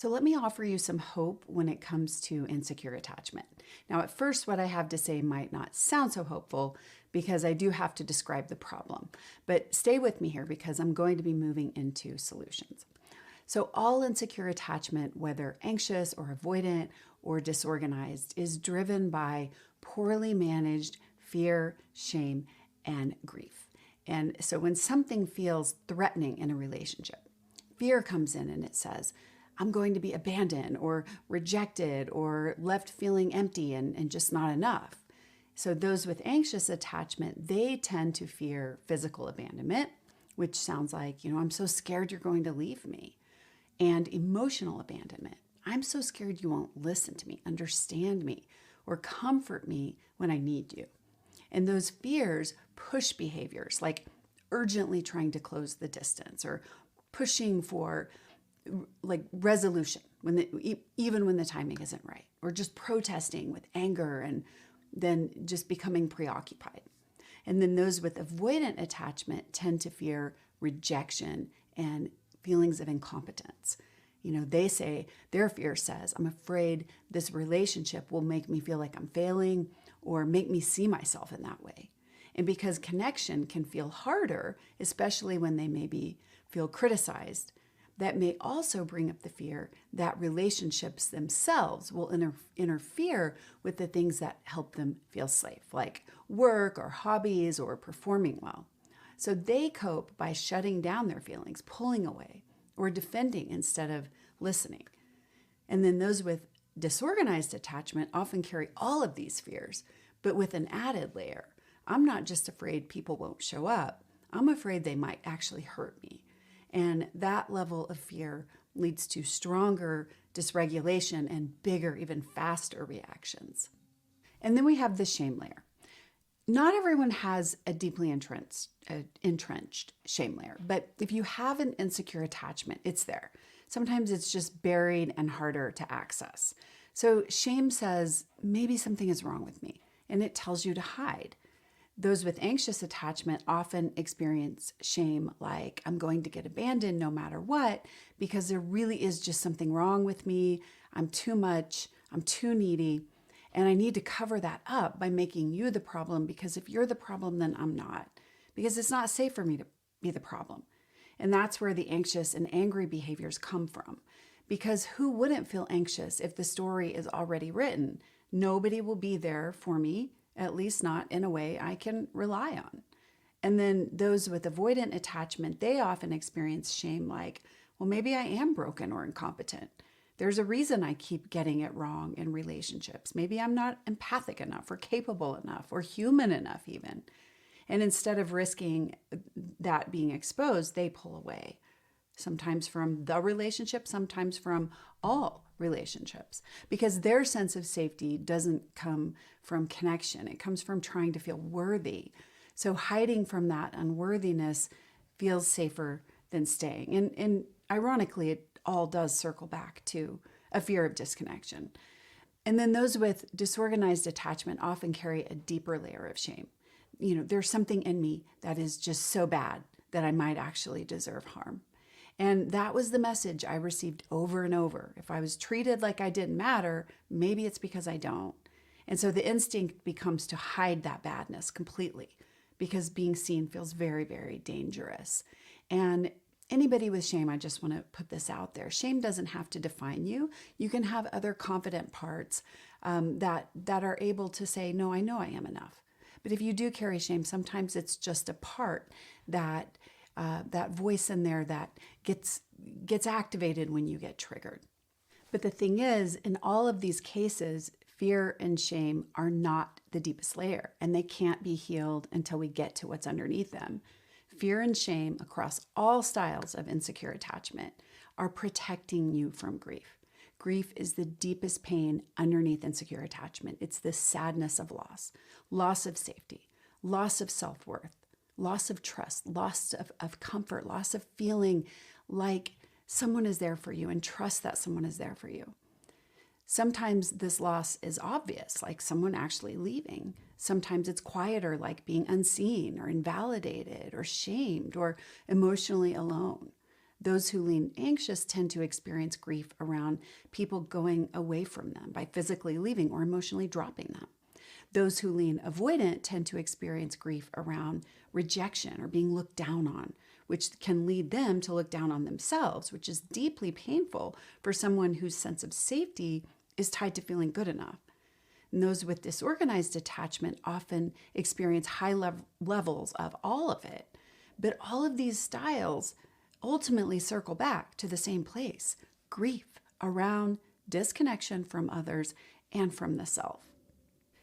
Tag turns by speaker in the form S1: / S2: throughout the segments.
S1: So let me offer you some hope when it comes to insecure attachment. Now, at first, what I have to say might not sound so hopeful because I do have to describe the problem. But stay with me here because I'm going to be moving into solutions. So all insecure attachment, whether anxious or avoidant or disorganized, is driven by poorly managed fear, shame, and grief. And so when something feels threatening in a relationship, fear comes in and it says, I'm going to be abandoned or rejected or left feeling empty and just not enough. So those with anxious attachment, they tend to fear physical abandonment, which sounds like, I'm so scared you're going to leave me. And emotional abandonment. I'm so scared you won't listen to me, understand me, or comfort me when I need you. And those fears push behaviors like urgently trying to close the distance or pushing for like resolution even when the timing isn't right, or just protesting with anger and then just becoming preoccupied. And then those with avoidant attachment tend to fear rejection and feelings of incompetence. They say, their fear says, I'm afraid this relationship will make me feel like I'm failing or make me see myself in that way. And because connection can feel harder, especially when they maybe feel criticized, that may also bring up the fear that relationships themselves will interfere with the things that help them feel safe, like work or hobbies or performing well. So they cope by shutting down their feelings, pulling away, or defending instead of listening. And then those with disorganized attachment often carry all of these fears, but with an added layer. I'm not just afraid people won't show up, I'm afraid they might actually hurt me. And that level of fear leads to stronger dysregulation and bigger, even faster reactions. And then we have the shame layer. Not everyone has a deeply entrenched shame layer, but if you have an insecure attachment, it's there. Sometimes it's just buried and harder to access. So shame says, maybe something is wrong with me, and it tells you to hide. Those with anxious attachment often experience shame like, I'm going to get abandoned no matter what, because there really is just something wrong with me. I'm too much, I'm too needy, and I need to cover that up by making you the problem, because if you're the problem, then I'm not, because it's not safe for me to be the problem. And that's where the anxious and angry behaviors come from, because who wouldn't feel anxious if the story is already written? Nobody will be there for me, at least not in a way I can rely on. And then those with avoidant attachment, they often experience shame like, well, maybe I am broken or incompetent. There's a reason I keep getting it wrong in relationships. Maybe I'm not empathic enough or capable enough or human enough even. And instead of risking that being exposed, they pull away. Sometimes from the relationship, sometimes from all relationships, because their sense of safety doesn't come from connection. It comes from trying to feel worthy. So hiding from that unworthiness feels safer than staying. And ironically, it all does circle back to a fear of disconnection. And then those with disorganized attachment often carry a deeper layer of shame. There's something in me that is just so bad that I might actually deserve harm. And that was the message I received over and over. If I was treated like I didn't matter, maybe it's because I don't. And so the instinct becomes to hide that badness completely, because being seen feels very, very dangerous. And anybody with shame, I just want to put this out there. Shame doesn't have to define you. You can have other confident parts that are able to say, no, I know I am enough. But if you do carry shame, sometimes it's just a part that voice in there that gets activated when you get triggered. But the thing is, in all of these cases, fear and shame are not the deepest layer, and they can't be healed until we get to what's underneath them. Fear and shame across all styles of insecure attachment are protecting you from grief. Grief is the deepest pain underneath insecure attachment. It's the sadness of loss of safety, loss of self-worth, loss of trust, loss of comfort, loss of feeling like someone is there for you and trust that someone is there for you. Sometimes this loss is obvious, like someone actually leaving. Sometimes it's quieter, like being unseen or invalidated or shamed or emotionally alone. Those who lean anxious tend to experience grief around people going away from them by physically leaving or emotionally dropping them. Those who lean avoidant tend to experience grief around rejection or being looked down on, which can lead them to look down on themselves, which is deeply painful for someone whose sense of safety is tied to feeling good enough. And those with disorganized attachment often experience high levels of all of it. But all of these styles ultimately circle back to the same place: grief around disconnection from others and from the self.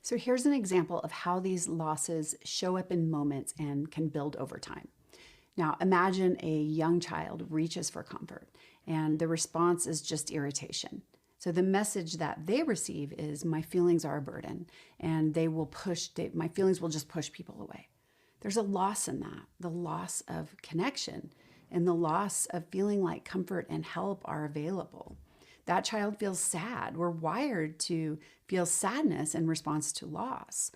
S1: So here's an example of how these losses show up in moments and can build over time. Now, imagine a young child reaches for comfort, and the response is just irritation. So the message that they receive is, my feelings are a burden, and my feelings will just push people away. There's a loss in that, the loss of connection and the loss of feeling like comfort and help are available. That child feels sad. We're wired to feel sadness in response to loss.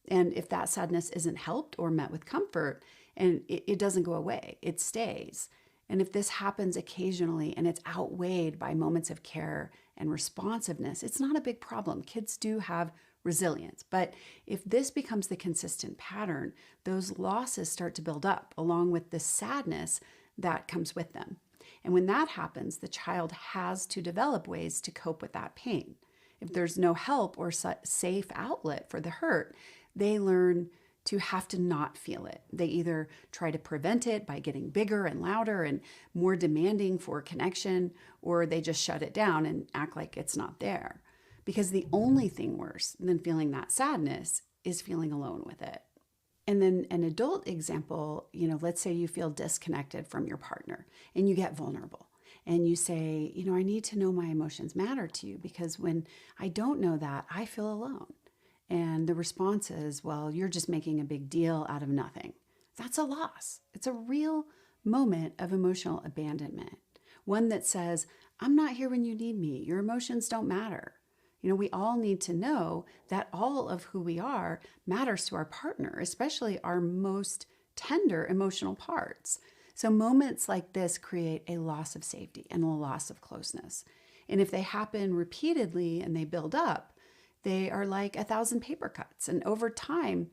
S1: And if that sadness isn't helped or met with comfort, and it doesn't go away, it stays. And if this happens occasionally and it's outweighed by moments of care and responsiveness, it's not a big problem. Kids do have resilience. But if this becomes the consistent pattern, those losses start to build up along with the sadness that comes with them. And when that happens, the child has to develop ways to cope with that pain. If there's no help or safe outlet for the hurt, they learn to have to not feel it. They either try to prevent it by getting bigger and louder and more demanding for connection, or they just shut it down and act like it's not there. Because the only thing worse than feeling that sadness is feeling alone with it. And then an adult example, let's say you feel disconnected from your partner and you get vulnerable and you say, I need to know my emotions matter to you, because when I don't know that, I feel alone. And the response is, well, you're just making a big deal out of nothing. That's a loss. It's a real moment of emotional abandonment. One that says, I'm not here when you need me. Your emotions don't matter. We all need to know that all of who we are matters to our partner, especially our most tender emotional parts. So moments like this create a loss of safety and a loss of closeness. And if they happen repeatedly and they build up, they are like 1,000 paper cuts. And over time,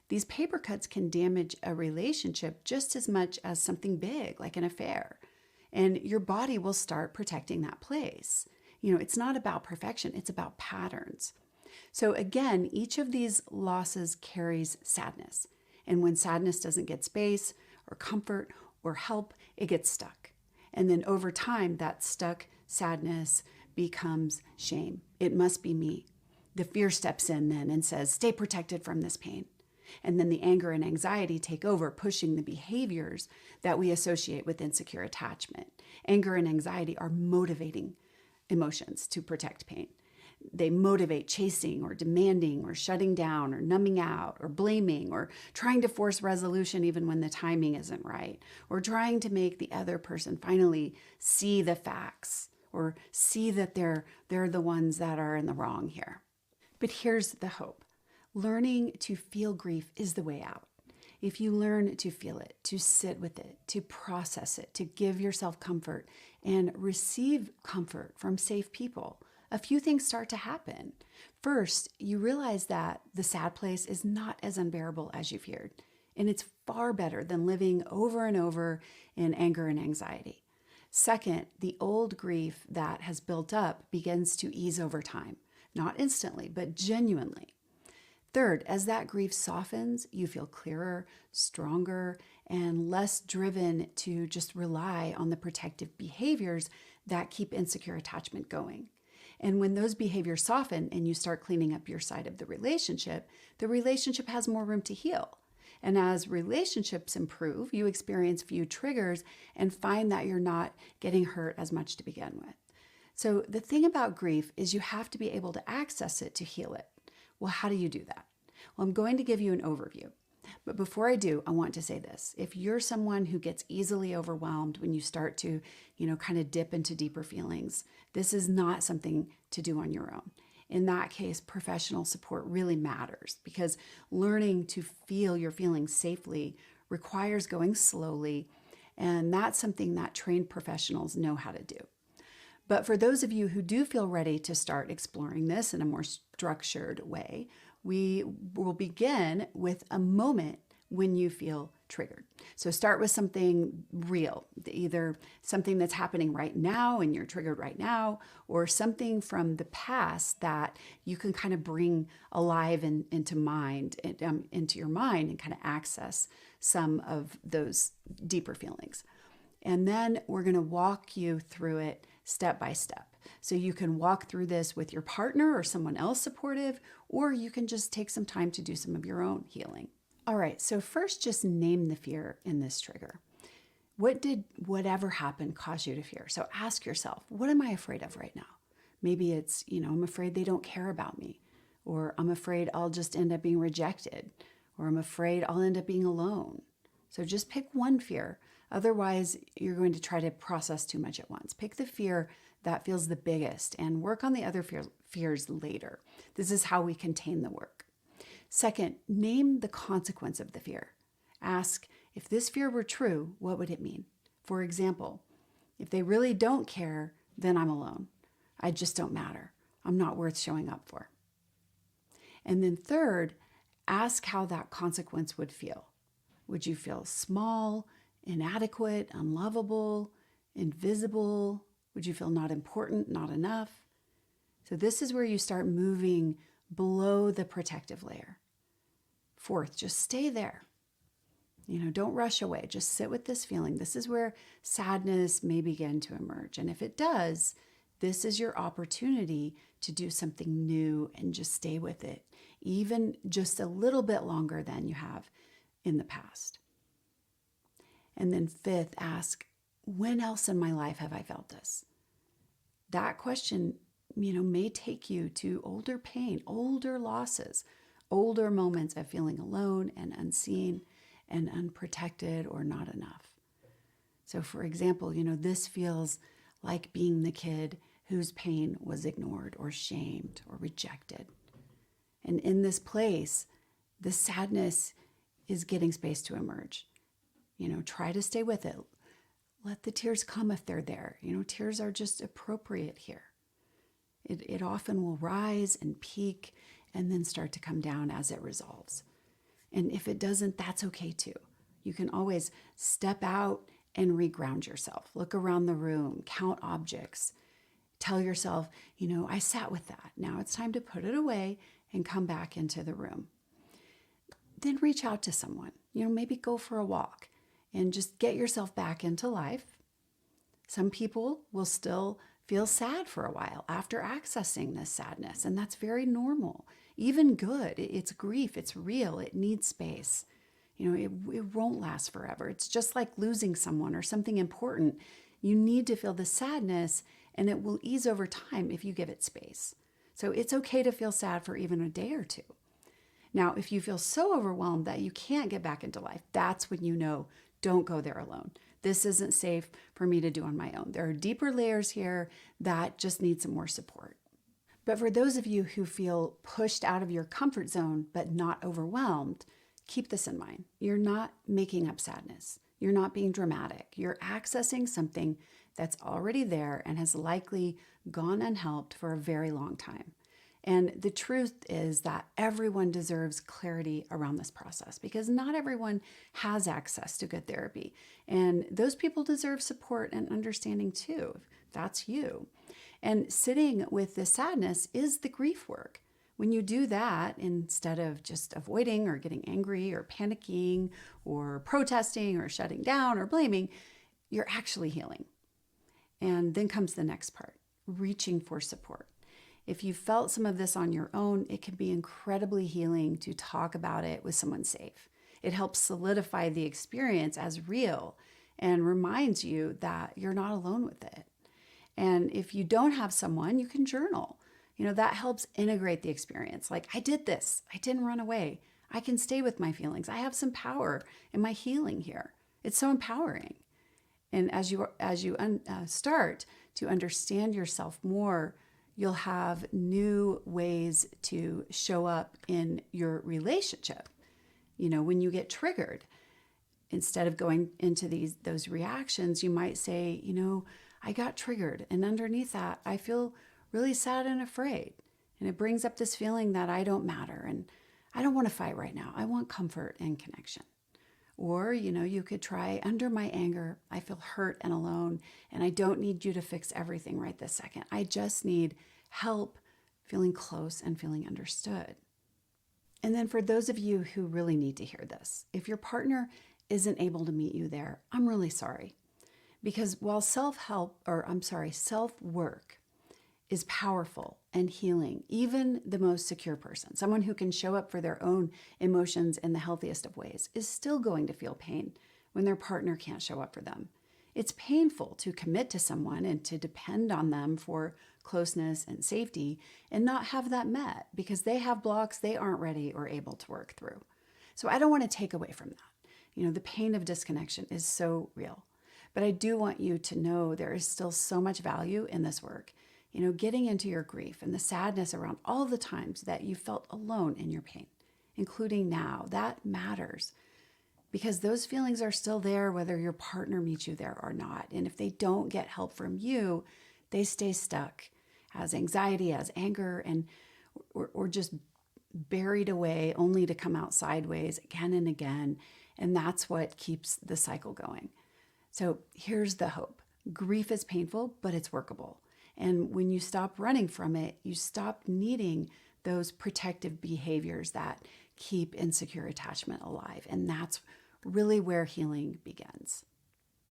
S1: these paper cuts can damage a relationship just as much as something big, like an affair. And your body will start protecting that place. It's not about perfection, it's about patterns. So again, each of these losses carries sadness. And when sadness doesn't get space or comfort or help, it gets stuck. And then over time, that stuck sadness becomes shame. It must be me. The fear steps in then and says, stay protected from this pain. And then the anger and anxiety take over, pushing the behaviors that we associate with insecure attachment. Anger and anxiety are motivating emotions to protect pain. They motivate chasing or demanding or shutting down or numbing out or blaming or trying to force resolution even when the timing isn't right, or trying to make the other person finally see the facts or see that they're the ones that are in the wrong here. But here's the hope. Learning to feel grief is the way out. If you learn to feel it, to sit with it, to process it, to give yourself comfort and receive comfort from safe people, a few things start to happen. First, you realize that the sad place is not as unbearable as you feared, and it's far better than living over and over in anger and anxiety. Second, the old grief that has built up begins to ease over time, not instantly, but genuinely. Third, as that grief softens, you feel clearer, stronger, and less driven to just rely on the protective behaviors that keep insecure attachment going. And when those behaviors soften and you start cleaning up your side of the relationship has more room to heal. And as relationships improve, you experience few triggers and find that you're not getting hurt as much to begin with. So the thing about grief is you have to be able to access it to heal it. Well, how do you do that? Well, I'm going to give you an overview. But before I do, I want to say this. If you're someone who gets easily overwhelmed when you start to, kind of dip into deeper feelings, this is not something to do on your own. In that case, professional support really matters, because learning to feel your feelings safely requires going slowly And that's something that trained professionals know how to do. But for those of you who do feel ready to start exploring this in a more structured way, we will begin with a moment when you feel triggered. So start with something real, either something that's happening right now and you're triggered right now, or something from the past that you can kind of bring alive into your mind and kind of access some of those deeper feelings. And then we're going to walk you through it step by step. So you can walk through this with your partner or someone else supportive, or you can just take some time to do some of your own healing. All right, so first just name the fear in this trigger. What did whatever happened cause you to fear? So ask yourself, what am I afraid of right now? Maybe it's, I'm afraid they don't care about me, or I'm afraid I'll just end up being rejected, or I'm afraid I'll end up being alone. So just pick one fear. Otherwise, you're going to try to process too much at once. Pick the fear that feels the biggest and work on the other fears later. This is how we contain the work. Second, name the consequence of the fear. Ask, if this fear were true, what would it mean? For example, if they really don't care, then I'm alone. I just don't matter. I'm not worth showing up for. And then third, ask how that consequence would feel. Would you feel small, inadequate, unlovable, invisible? Would you feel not important, not enough? So this is where you start moving below the protective layer. Fourth, just stay there. Don't rush away. Just sit with this feeling. This is where sadness may begin to emerge. And if it does, this is your opportunity to do something new and just stay with it, even just a little bit longer than you have in the past. And then fifth, ask, when else in my life have I felt this? That question, may take you to older pain, older losses, older moments of feeling alone and unseen and unprotected or not enough. So for example, this feels like being the kid whose pain was ignored or shamed or rejected. And in this place, the sadness is getting space to emerge. Try to stay with it. Let the tears come if they're there. Tears are just appropriate here. It often will rise and peak and then start to come down as it resolves. And if it doesn't, that's okay too. You can always step out and reground yourself. Look around the room, count objects. Tell yourself, I sat with that. Now it's time to put it away and come back into the room. Then reach out to someone. Maybe go for a walk and just get yourself back into life. Some people will still feel sad for a while after accessing this sadness, and that's very normal. Even good. It's grief. It's real. It needs space. It won't last forever. It's just like losing someone or something important. You need to feel the sadness, and it will ease over time if you give it space. So it's okay to feel sad for even a day or two. Now, if you feel so overwhelmed that you can't get back into life, that's when don't go there alone. This isn't safe for me to do on my own. There are deeper layers here that just need some more support. But for those of you who feel pushed out of your comfort zone but not overwhelmed, keep this in mind. You're not making up sadness. You're not being dramatic. You're accessing something that's already there and has likely gone unhelped for a very long time. And the truth is that everyone deserves clarity around this process because not everyone has access to good therapy. And those people deserve support and understanding too. That's you. And sitting with the sadness is the grief work. When you do that, instead of just avoiding or getting angry or panicking or protesting or shutting down or blaming, you're actually healing. And then comes the next part, reaching for support. If you felt some of this on your own, it can be incredibly healing to talk about it with someone safe. It helps solidify the experience as real and reminds you that you're not alone with it. And if you don't have someone, you can journal. That helps integrate the experience. Like, I did this. I didn't run away. I can stay with my feelings. I have some power in my healing here. It's so empowering. And as you start to understand yourself more, you'll have new ways to show up in your relationship. When you get triggered, instead of going into those reactions, you might say, I got triggered. And underneath that, I feel really sad and afraid. And it brings up this feeling that I don't matter and I don't want to fight right now. I want comfort and connection. Or, you could try, under my anger, I feel hurt and alone, and I don't need you to fix everything right this second. I just need help feeling close and feeling understood. And then for those of you who really need to hear this, if your partner isn't able to meet you there, I'm really sorry. Because while self-work is powerful and healing, even the most secure person, someone who can show up for their own emotions in the healthiest of ways, is still going to feel pain when their partner can't show up for them. It's painful to commit to someone and to depend on them for closeness and safety and not have that met because they have blocks they aren't ready or able to work through. So I don't want to take away from that. The pain of disconnection is so real. But I do want you to know there is still so much value in this work. Getting into your grief and the sadness around all the times that you felt alone in your pain, including now, that matters because those feelings are still there whether your partner meets you there or not. And if they don't get help from you, they stay stuck as anxiety, as anger, and or just buried away only to come out sideways again and again. And that's what keeps the cycle going. So here's the hope. Grief is painful, but it's workable. And when you stop running from it, you stop needing those protective behaviors that keep insecure attachment alive. And that's really where healing begins.